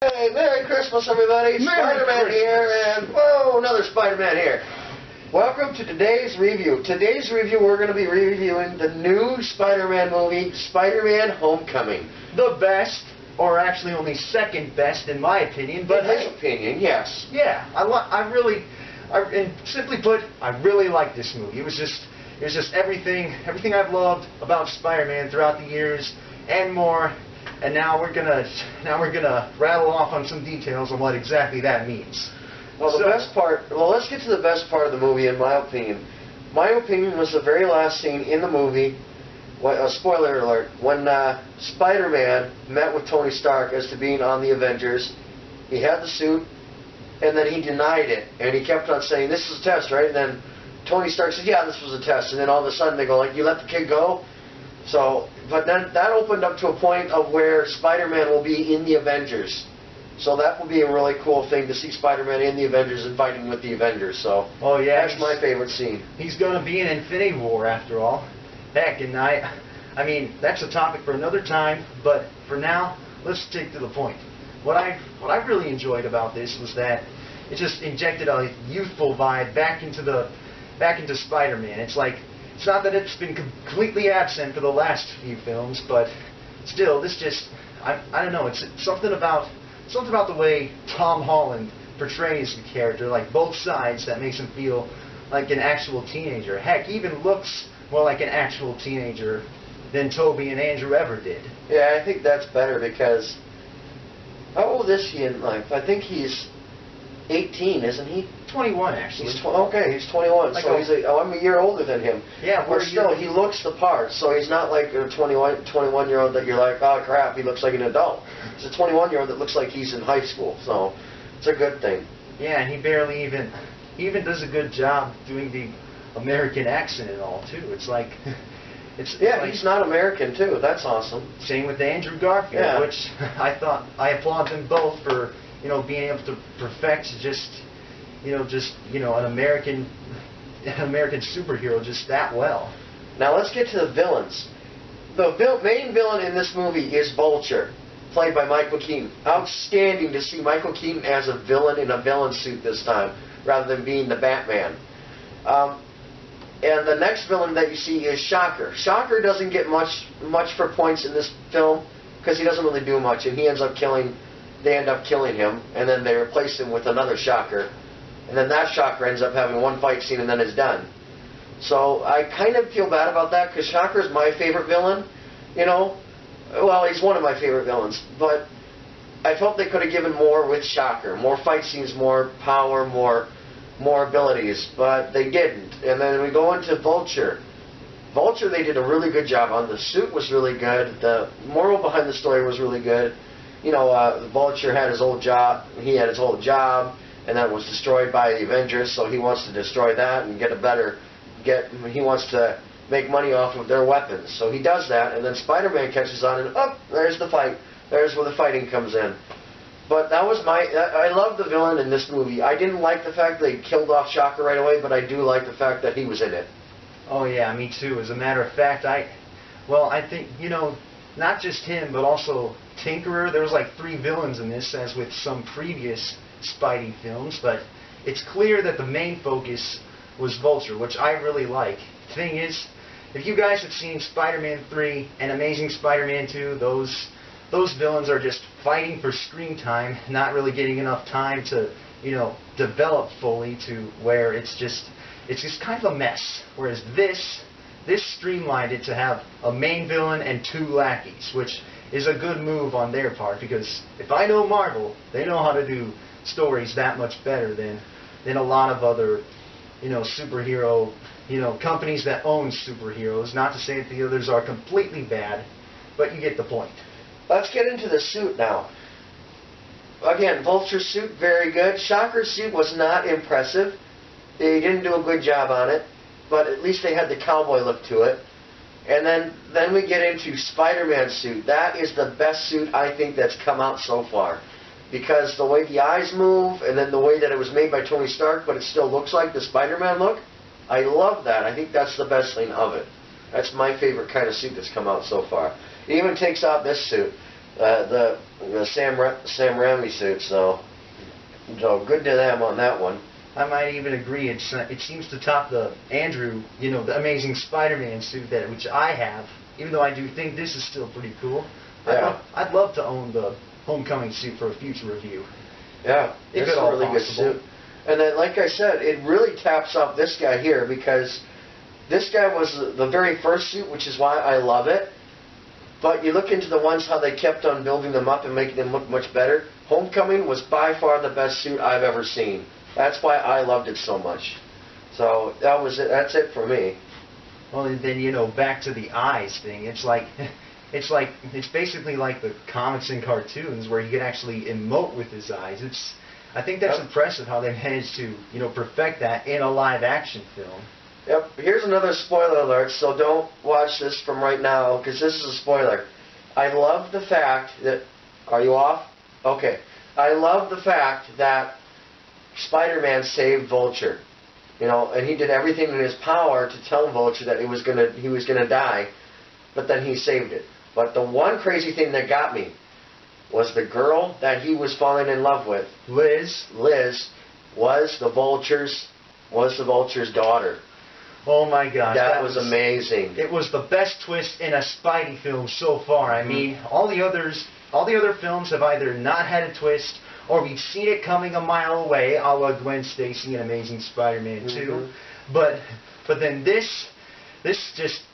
Hey, Merry Christmas, everybody! Spider-Man here, and whoa, another Spider-Man here. Welcome to today's review. Today's review, we're going to be reviewing the new Spider-Man movie, Spider-Man Homecoming. The best, or actually only second best in my opinion, but in his opinion, yes. Yeah, and simply put, I really like this movie. It was just everything I've loved about Spider-Man throughout the years and more. And now we're gonna rattle off on some details on what exactly that means. Well, let's get to the best part of the movie, in my opinion. My opinion was the very last scene in the movie. Spoiler alert: when Spider-Man met with Tony Stark as to being on the Avengers, he had the suit, and then he denied it, and he kept on saying, "This is a test, right?" And then Tony Stark said, "Yeah, this was a test." And then all of a sudden they go like, "You let the kid go?" So, but then that opened up to a point of where Spider-Man will be in the Avengers. So that will be a really cool thing to see Spider-Man in the Avengers and fighting with the Avengers. So, oh yeah, that's my favorite scene. He's going to be in Infinity War after all. Heck, and I mean, that's a topic for another time. But for now, let's stick to the point. What I really enjoyed about this was that it just injected a youthful vibe back into Spider-Man. It's not that it's been completely absent for the last few films, but still, I don't know, it's something about the way Tom Holland portrays the character, like both sides, that makes him feel like an actual teenager. Heck, he even looks more like an actual teenager than Tobey and Andrew ever did. Yeah, I think that's better because, how old is he in life? I think he's 18, isn't he? 21, actually. Okay, he's 21, like so I'm a year older than him. Yeah, but still, he looks the part, so he's not like a 21-year-old that you're like, oh crap, he looks like an adult. He's a 21-year-old that looks like he's in high school, so it's a good thing. Yeah, and he barely even does a good job doing the American accent and all, too. It's like... he's not American, too. That's awesome. Same with Andrew Garfield, which I applaud them both for, being able to perfect an American superhero just that well. Now let's get to the villains. The main villain in this movie is Vulture, played by Michael Keaton. Outstanding to see Michael Keaton as a villain in a villain suit this time, rather than being the Batman. And the next villain that you see is Shocker. Shocker doesn't get much for points in this film because he doesn't really do much, and they end up killing him, and then they replace him with another Shocker. And then that Shocker ends up having one fight scene and then is done. So I kind of feel bad about that because Shocker's my favorite villain. Well, he's one of my favorite villains. But I felt they could have given more with Shocker. More fight scenes, more power, more abilities. But they didn't. And then we go into Vulture. Vulture, they did a really good job on. The suit was really good. The moral behind the story was really good. Vulture had his old job. He had his old job. And that was destroyed by the Avengers, so he wants to destroy that and he wants to make money off of their weapons. So he does that, and then Spider-Man catches on, and there's the fight. There's where the fighting comes in. But I love the villain in this movie. I didn't like the fact they killed off Shocker right away, but I do like the fact that he was in it. Oh yeah, me too. As a matter of fact, I think, not just him, but also Tinkerer. There was like 3 villains in this, as with some previous Spidey films, but it's clear that the main focus was Vulture, which I really like. The thing is, if you guys have seen Spider-Man 3 and Amazing Spider-Man 2, those villains are just fighting for screen time, not really getting enough time to, develop fully to where it's just kind of a mess. Whereas this streamlined it to have a main villain and 2 lackeys, which is a good move on their part, because if I know Marvel, they know how to do stories that much better than a lot of other, superhero, companies that own superheroes. Not to say that the others are completely bad, but you get the point. Let's get into the suit now. Again, Vulture's suit, very good. Shocker's suit was not impressive. They didn't do a good job on it, but at least they had the cowboy look to it. And then we get into Spider-Man's suit. That is the best suit I think that's come out so far. Because the way the eyes move, and then the way that it was made by Tony Stark, but it still looks like the Spider-Man look, I love that. I think that's the best thing of it. That's my favorite kind of suit that's come out so far. It even takes out this suit. the Sam Raimi suit. So good to them on that one. I might even agree. It seems to top the Andrew, the Amazing Spider-Man suit which I have. Even though I do think this is still pretty cool. Yeah. I'd love to own the Homecoming suit for a future review. Yeah, it's a really good suit. And then, like I said, it really taps up this guy here, because this guy was the very first suit, which is why I love it. But you look into the ones, how they kept on building them up and making them look much better. Homecoming was by far the best suit I've ever seen. That's why I loved it so much. So that was it. That's it for me. Well, and then, back to the eyes thing. It's basically like the comics and cartoons where he can actually emote with his eyes. I think that's impressive how they managed to, perfect that in a live action film. Yep. Here's another spoiler alert, so don't watch this from right now, because this is a spoiler. I love the fact that... Are you off? Okay. I love the fact that Spider-Man saved Vulture. And he did everything in his power to tell Vulture that he was gonna die, but then he saved it. But the one crazy thing that got me was the girl that he was falling in love with, Liz, was the Vulture's daughter. Oh my gosh, that was amazing. It was the best twist in a Spidey film so far. I mean, all the other films have either not had a twist, or we've seen it coming a mile away, a la Gwen Stacy in Amazing Spider-Man 2. But then this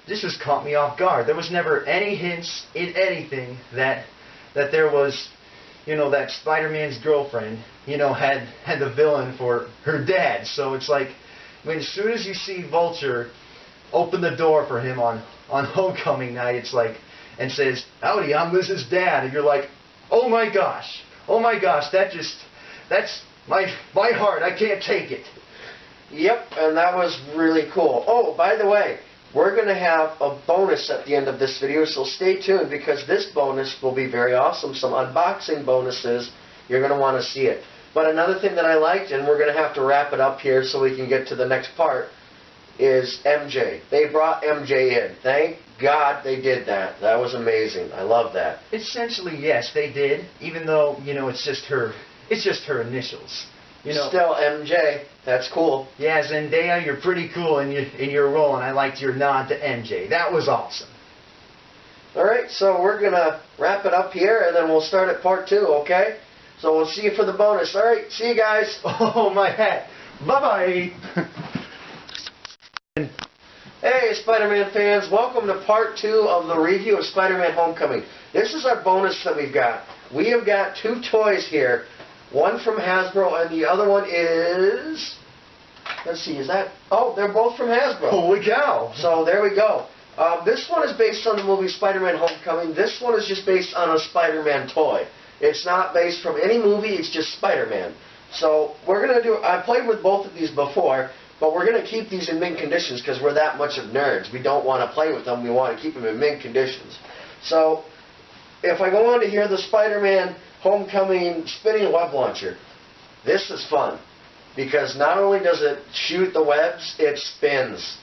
just caught me off guard. There was never any hints in anything that there was, that Spider-Man's girlfriend, had the villain for her dad. So it's like, as soon as you see Vulture open the door for him on Homecoming night, it's like, and says, "Howdy, I'm Liz's dad," and you're like, oh my gosh, that's my heart, I can't take it. Yep, and that was really cool. Oh, by the way, we're going to have a bonus at the end of this video, so stay tuned, because this bonus will be very awesome. Some unboxing bonuses. You're going to want to see it. But another thing that I liked, and we're going to have to wrap it up here so we can get to the next part, is MJ. They brought MJ in. Thank God they did that. That was amazing. I love that. Essentially, yes, they did. Even though, it's just her initials. Still MJ. That's cool. Yeah, Zendaya, you're pretty cool in your role, and I liked your nod to MJ. That was awesome. All right, so we're going to wrap it up here, and then we'll start at part 2, okay? So we'll see you for the bonus. All right, see you guys. Oh, my hat. Bye-bye. Hey, Spider-Man fans. Welcome to part 2 of the review of Spider-Man Homecoming. This is our bonus that we've got. We have got 2 toys here. One from Hasbro, and the other one is... Let's see, is that... Oh, they're both from Hasbro. Holy cow. So there we go. This one is based on the movie Spider-Man Homecoming. This one is just based on a Spider-Man toy. It's not based from any movie, it's just Spider-Man. So we're going to do... I played with both of these before, but we're going to keep these in mint conditions because we're that much of nerds. We don't want to play with them, we want to keep them in mint conditions. So, if I go on to here, the Spider-Man Homecoming spinning web launcher. This is fun, because not only does it shoot the webs, it spins.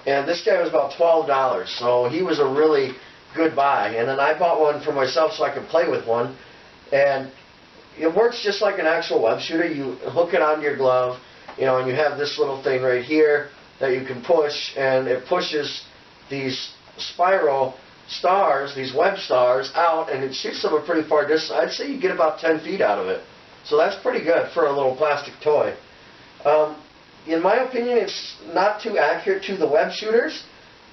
And this guy was about $12, so he was a really good buy. And then I bought one for myself so I could play with one. And it works just like an actual web shooter. You hook it onto your glove, and you have this little thing right here that you can push, and it pushes these spiral stars, these web stars, out, and it shoots them a pretty far distance. I'd say you get about 10 feet out of it. So that's pretty good for a little plastic toy. In my opinion, it's not too accurate to the web shooters,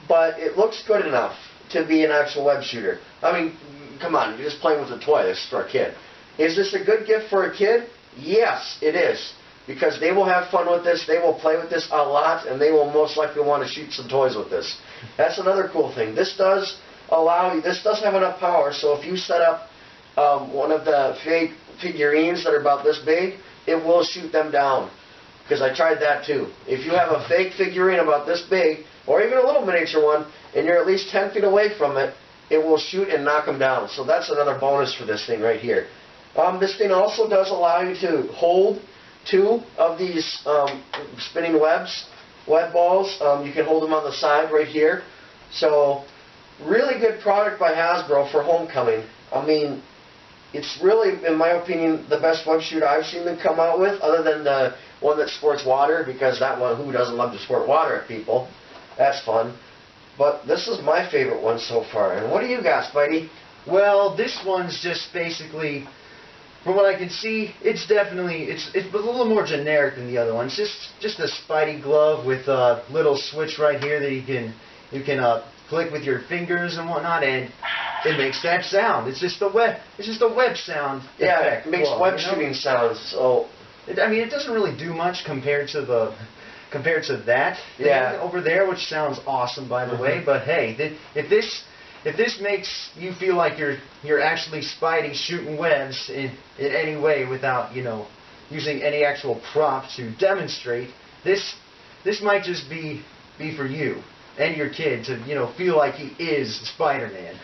but it looks good enough to be an actual web shooter. I mean, come on, you're just playing with a toy. This is for a kid. Is this a good gift for a kid? Yes, it is. Because they will have fun with this, they will play with this a lot, and they will most likely want to shoot some toys with this. That's another cool thing. This does have enough power, so if you set up one of the fake figurines that are about this big, it will shoot them down. Because I tried that too. If you have a fake figurine about this big, or even a little miniature one, and you're at least 10 feet away from it, it will shoot and knock them down. So that's another bonus for this thing right here. This thing also does allow you to hold 2 of these spinning web balls. You can hold them on the side right here. So, really good product by Hasbro for Homecoming. I mean, it's really, in my opinion, the best web shooter I've seen them come out with, other than the one that squirts water, because that one, who doesn't love to squirt water at people? That's fun. But this is my favorite one so far. And what do you got, Spidey? Well, this one's just basically, from what I can see, it's definitely, it's a little more generic than the other ones. Just a Spidey glove with a little switch right here that you can click with your fingers and whatnot, and it makes that sound. It's just a web sound. Yeah, effect it makes glove, web you know? shooting sounds. So I mean, it doesn't really do much compared to that thing over there, which sounds awesome, by the way. But hey, if this makes you feel like you're actually Spidey shooting webs in any way without using any actual prop to demonstrate, this might just be for you and your kid to feel like he is Spider-Man.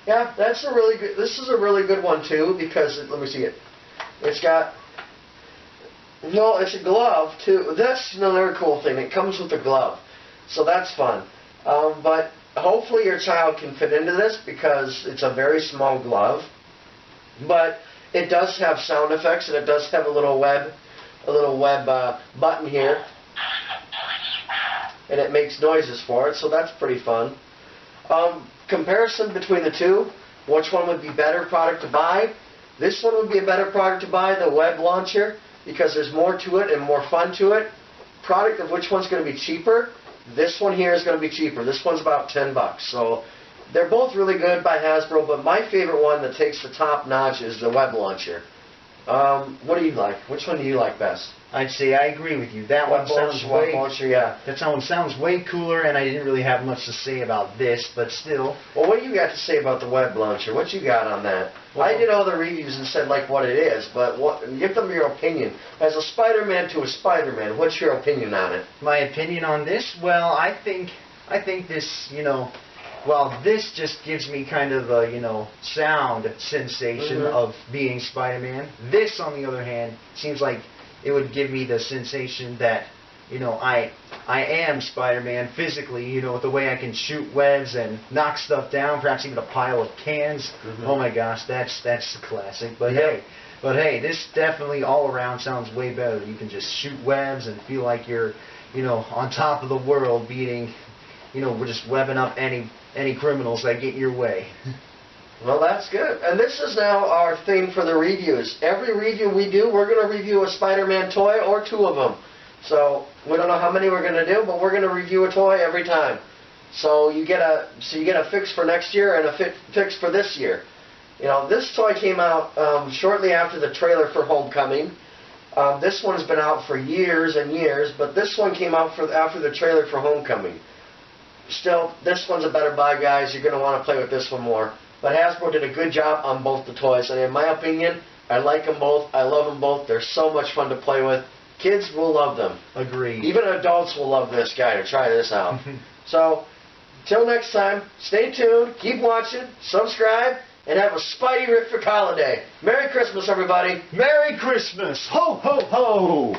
yeah, that's a really good. This is a really good one too, because let me see it. It's got. No, it's a glove too. That's another cool thing. It comes with a glove, so that's fun. But hopefully your child can fit into this, because it's a very small glove. But it does have sound effects, and it does have a little web button here, and it makes noises for it. So that's pretty fun. Comparison between the two: which one would be better product to buy? This one would be a better product to buy, the web launcher, because there's more to it and more fun to it. Product of which one's going to be cheaper? This one here is going to be cheaper. This one's about $10. So they're both really good by Hasbro, but my favorite one that takes the top notch is the web launcher. What do you like? Which one do you like best? I'd say I agree with you. That one sounds web launcher, yeah. That one sounds way cooler, and I didn't really have much to say about this, but still. Well, what do you got to say about the web launcher? What you got on that? Well, I did all the reviews and said like what it is, but give them your opinion. As a Spider-Man to a Spider-Man, what's your opinion on it? My opinion on this? Well, I think this, well, this just gives me kind of a, sound sensation of being Spider-Man. This, on the other hand, seems like it would give me the sensation that, I am Spider-Man physically, with the way I can shoot webs and knock stuff down, perhaps even a pile of cans. Oh my gosh, that's a classic. But hey, this definitely all around sounds way better. You can just shoot webs and feel like you're, on top of the world, beating, we're just webbing up any criminals that get in your way. Well, that's good. And this is now our thing for the reviews. Every review we do, we're going to review a Spider-Man toy or two of them. So we don't know how many we're going to do, but we're going to review a toy every time. So you get a fix for next year and a fix for this year. This toy came out shortly after the trailer for Homecoming. This one's been out for years and years, but this one came out after the trailer for Homecoming. Still, this one's a better buy, guys. You're going to want to play with this one more. But Hasbro did a good job on both the toys, and in my opinion, I like them both. I love them both. They're so much fun to play with. Kids will love them. Agreed. Even adults will love this guy to try this out. So, till next time, stay tuned, keep watching, subscribe, and have a Spidey-rific holiday. Merry Christmas, everybody. Merry Christmas. Ho, ho, ho.